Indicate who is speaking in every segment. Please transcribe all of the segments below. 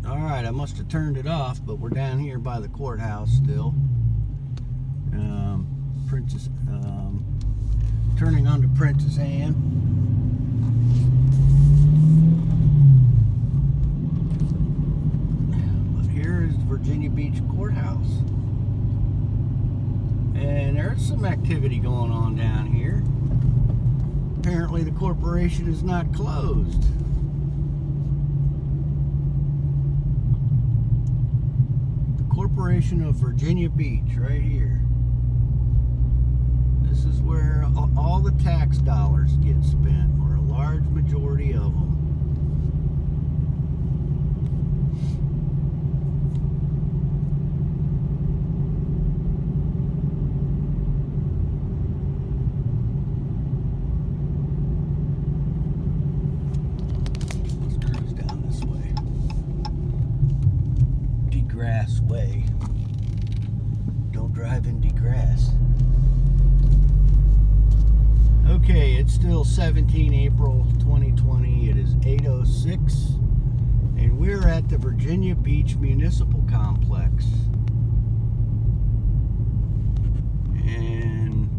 Speaker 1: Alright, I must have turned it off, but we're down here by the courthouse still. Turning onto Princess Anne. But here is Virginia Beach Courthouse. And there's some activity going on down here. Apparently the corporation is not closed. Corporation of Virginia Beach, right here. This is where all the tax dollars get spent, or a large majority of them. Let's cruise down this way. DeGrasse Way. Don't drive in DeGrasse. Okay, it's still 17 April 2020. It is 8:06, and we're at the Virginia Beach Municipal Complex. And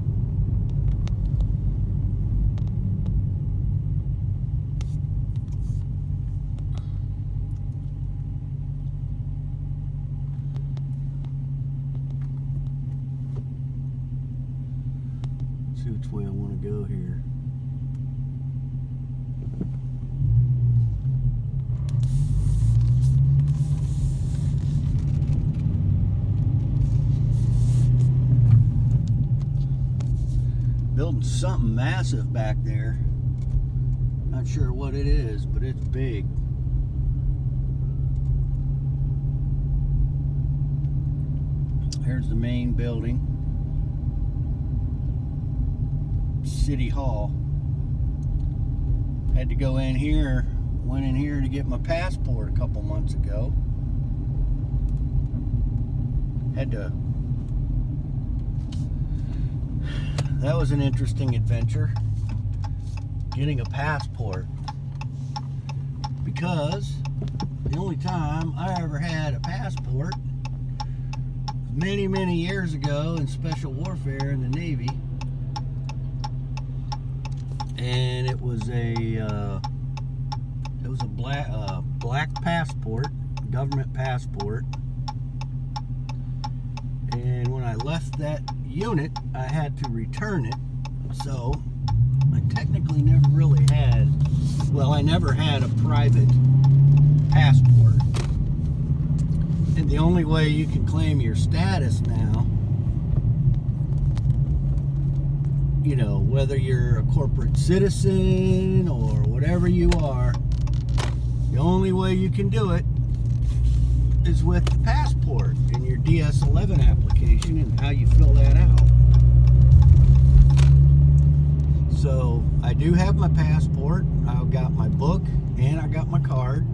Speaker 1: see which way I want to go here. Building something massive back there. Not sure what it is, but it's big. Here's the main building. City Hall. Had to go in here, went in here to get my passport a couple months ago. That was an interesting adventure, getting a passport, because the only time I ever had a passport was many years ago in special warfare in the Navy. And it was a black passport, government passport. And when I left that unit, I had to return it. So I technically never really had, well, I never had a private passport. And the only way you can claim your status now, you know, whether you're a corporate citizen or whatever you are, the only way you can do it is with the passport and your DS-11 application and how you fill that out. So I do have my passport, I've got my book, and I got my card.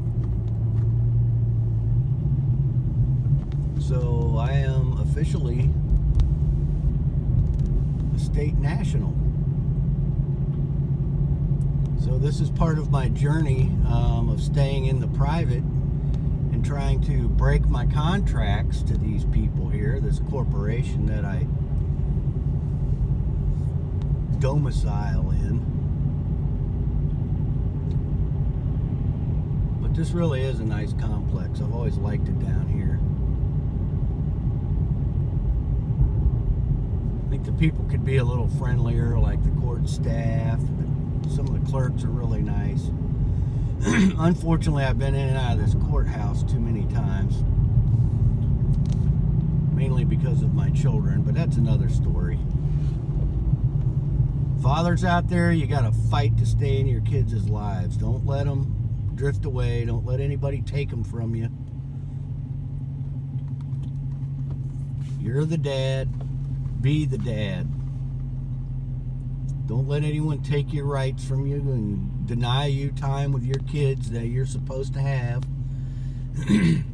Speaker 1: So I am officially a state national. So this is part of my journey of staying in the private and trying to break my contracts to these people here, this corporation that I domicile in. But this really is a nice complex. I've always liked it down here. I think the people could be a little friendlier, like the court staff. Some of the clerks are really nice. Unfortunately, I've been in and out of this courthouse too many times, mainly because of my children, but that's another story. Fathers out there, you got to fight to stay in your kids' lives. Don't let them drift away. Don't let anybody take them from you. You're the dad. Be the dad. Don't let anyone take your rights from you and deny you time with your kids that you're supposed to have. And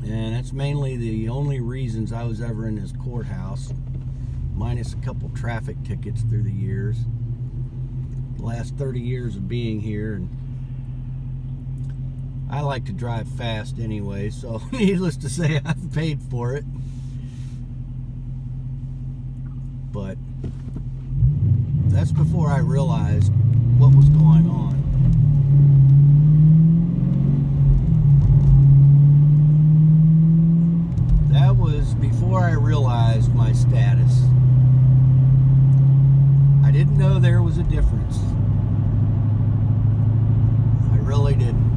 Speaker 1: that's mainly the only reasons I was ever in this courthouse, minus a couple traffic tickets through the years. The last 30 years of being here, and I like to drive fast anyway, so needless to say, I've paid for it. But that's before I realized what was going on. That was before I realized my status. I didn't know there was a difference. I really didn't.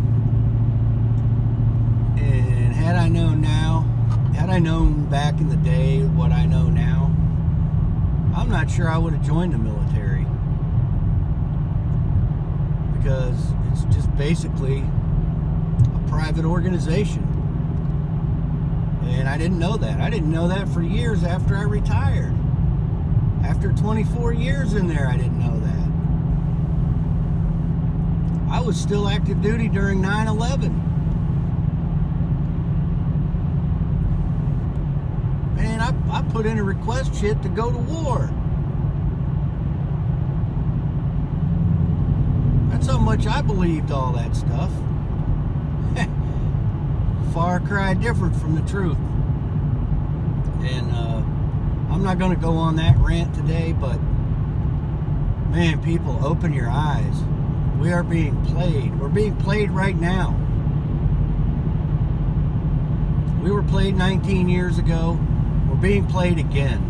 Speaker 1: And had I known now, had I known back in the day what I know now, I'm not sure I would have joined the military. Because it's just basically a private organization. And I didn't know that. I didn't know that for years after I retired. After 24 years in there, I didn't know that. I was still active duty during 9/11. Man, I put in a request sheet to go to war. That's how much I believed all that stuff. Far cry different from the truth. And I'm not going to go on that rant today, but man, people, open your eyes. We are being played. We're being played right now. We were played 19 years ago. We're being played again.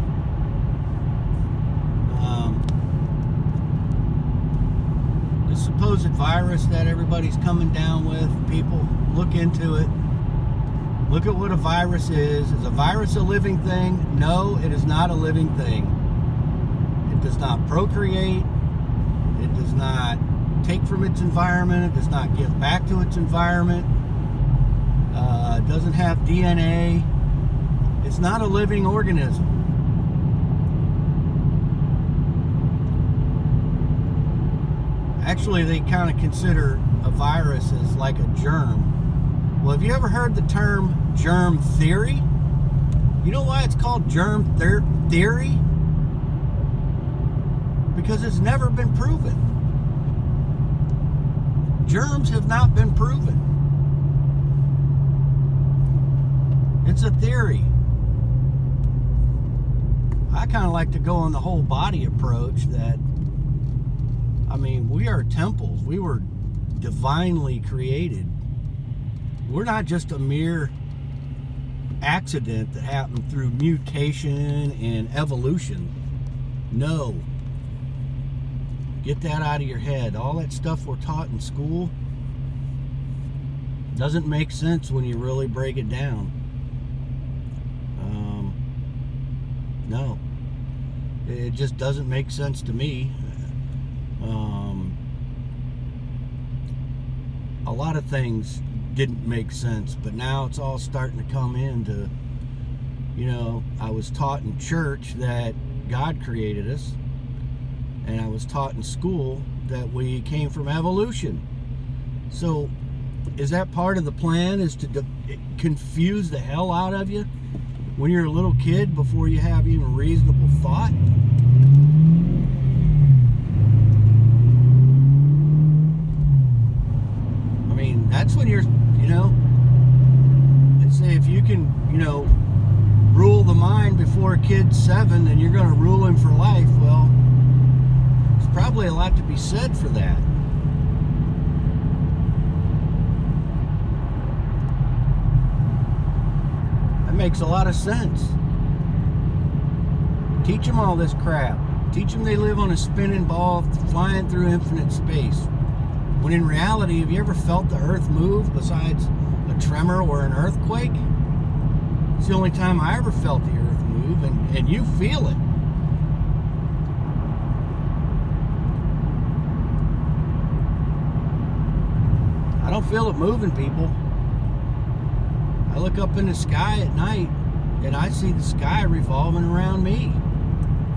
Speaker 1: The supposed virus that everybody's coming down with, people, look into it. Look at what a virus is. Is a virus a living thing? No, it is not a living thing. It does not procreate. It does not take from its environment. It does not give back to its environment. It doesn't have DNA. It's not a living organism. Actually, they kind of consider a virus as like a germ. Well, have you ever heard the term germ theory? You know why it's called germ theory? Because it's never been proven. Germs have not been proven. It's a theory. I kind of like to go on the whole body approach that, I mean, we are temples. We were divinely created. We're not just a mere accident that happened through mutation and evolution. No. Get that out of your head. All that stuff we're taught in school doesn't make sense when you really break it down. No. It just doesn't make sense to me. A lot of things didn't make sense, but now it's all starting to come into, you know, I was taught in church that God created us, and I was taught in school that we came from evolution. So is that part of the plan, is to confuse the hell out of you when you're a little kid before you have even reasonable thought? I mean, that's when you're, you know, they say if you can, you know, rule the mind before a kid's 7, then you're going to rule him for life. Well, there's probably a lot to be said for that. That makes a lot of sense. Teach them all this crap. Teach them they live on a spinning ball flying through infinite space. When in reality, have you ever felt the earth move besides a tremor or an earthquake? It's the only time I ever felt the earth move, and you feel it. I don't feel it moving, people. I look up in the sky at night and I see the sky revolving around me.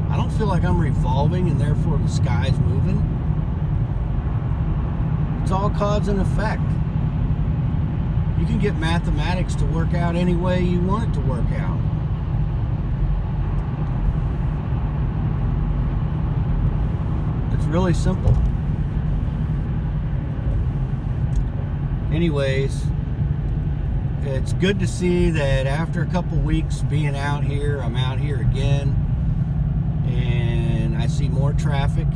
Speaker 1: I don't feel like I'm revolving and therefore the sky's moving. It's all cause and effect. You can get mathematics to work out any way you want it to work out. It's really simple. Anyways, it's good to see that after a couple weeks being out here, I'm out here again, and I see more traffic.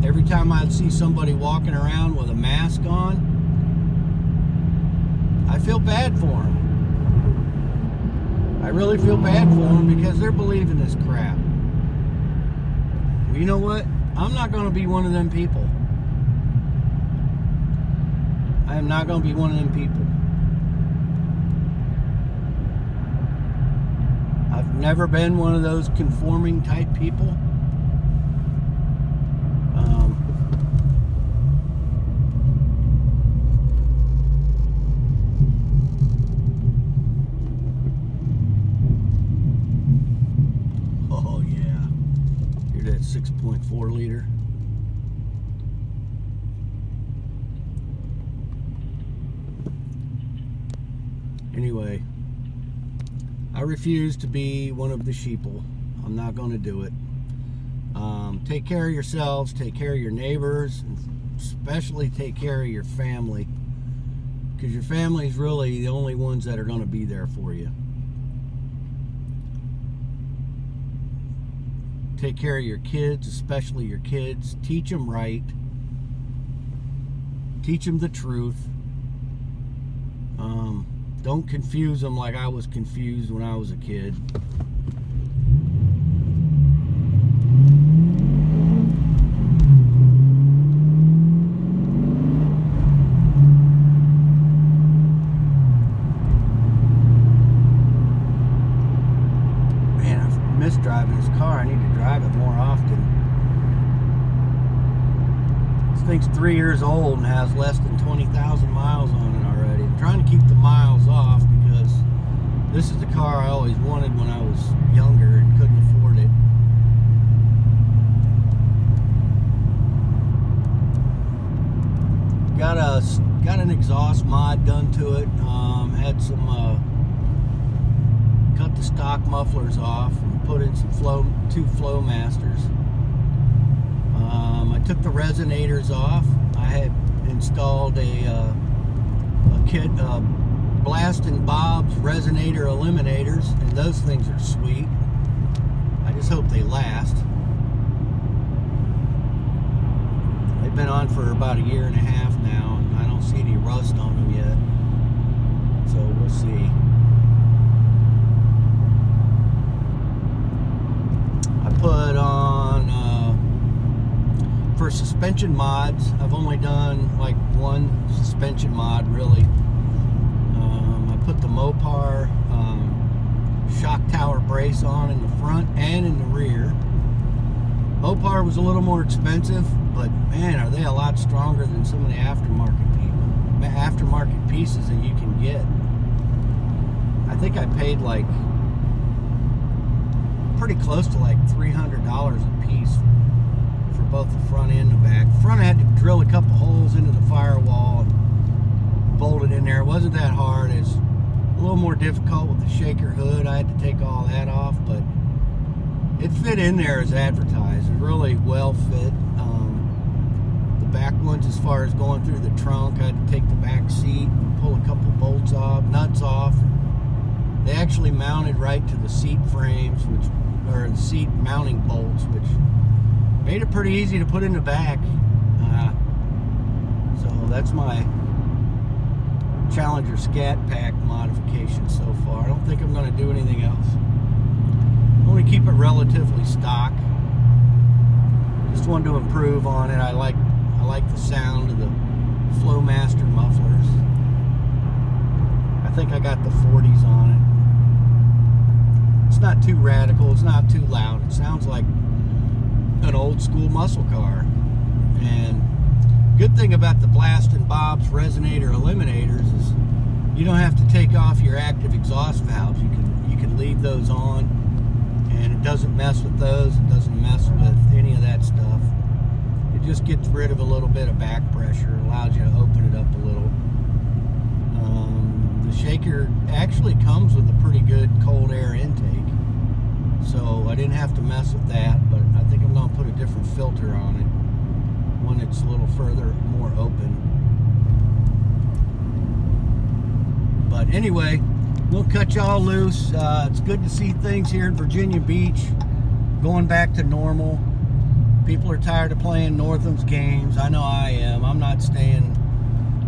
Speaker 1: Every time I see somebody walking around with a mask on, I feel bad for them. I really feel bad for them because they're believing this crap. Well, you know what? I'm not going to be one of them people. I am not going to be one of them people. I've never been one of those conforming type people. Oh yeah, hear that 6.4 liter. Anyway, I refuse to be one of the sheeple. I'm not going to do it. Take care of yourselves, take care of your neighbors, and especially take care of your family, because your family is really the only ones that are going to be there for you. Take care of your kids, especially your kids. Teach them right. Teach them the truth. Don't confuse them like I was confused when I was a kid. Man, I've missed driving this car. I need to drive it more often. This thing's 3 years old and has less than 20,000 miles on it already. I'm trying to keep the miles off because this is the car I always wanted when I was younger and couldn't afford it. Got an exhaust mod done to it. Had some cut the stock mufflers off and put in some two flow masters. I took the resonators off. I had installed a kit Blast and Bob's resonator eliminators, and those things are sweet. I just hope they last. They've been on for about 1.5 years now, and I don't see any rust on them yet, so we'll see. I put on for suspension mods, I've only done like one suspension mod really. I put the Mopar shock tower brace on in the front and in the rear. Mopar was a little more expensive, but man, are they a lot stronger than some of the aftermarket pieces that you can get. I think I paid like pretty close to like $300 a piece for both the front and the back. The front I had to drill a couple holes into the firewall and bolt it in there. It wasn't that hard. It's a little more difficult with the shaker hood. I had to take all that off, but it fit in there as advertised. It really well fit. The back ones, as far as going through the trunk, I had to take the back seat and pull a couple bolts off, nuts off. They actually mounted right to the seat frames, or the seat mounting bolts, which made it pretty easy to put in the back. So that's my Challenger Scat Pack modification so far. I don't think I'm going to do anything else. I'm going to keep it relatively stock. Just wanted to improve on it. I like the sound of the Flowmaster mufflers. I think I got the 40s on it. It's not too radical. It's not too loud. It sounds like an old school muscle car. And good thing about the Blast and Bob's resonator eliminators is you don't have to take off your active exhaust valves. You can leave those on, and it doesn't mess with those. It doesn't mess with any of that stuff. It just gets rid of a little bit of back pressure, allows you to open it up a little. The shaker actually comes with a pretty good cold air intake, so I didn't have to mess with that, but I think I'm going to put a different filter on it. one that's a little further, more open. But anyway, we'll cut y'all loose. It's good to see things here in Virginia Beach going back to normal. People are tired of playing Northam's games. I know I am. I'm not staying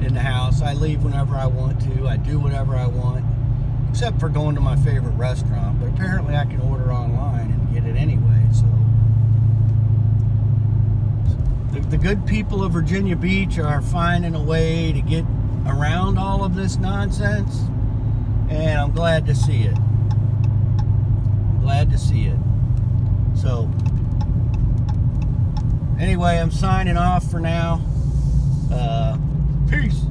Speaker 1: in the house. I leave whenever I want to. I do whatever I want, except for going to my favorite restaurant. But apparently I can order online and get it anyway. So the good people of Virginia Beach are finding a way to get around all of this nonsense, and I'm glad to see it. I'm glad to see it. So anyway, I'm signing off for now. Peace.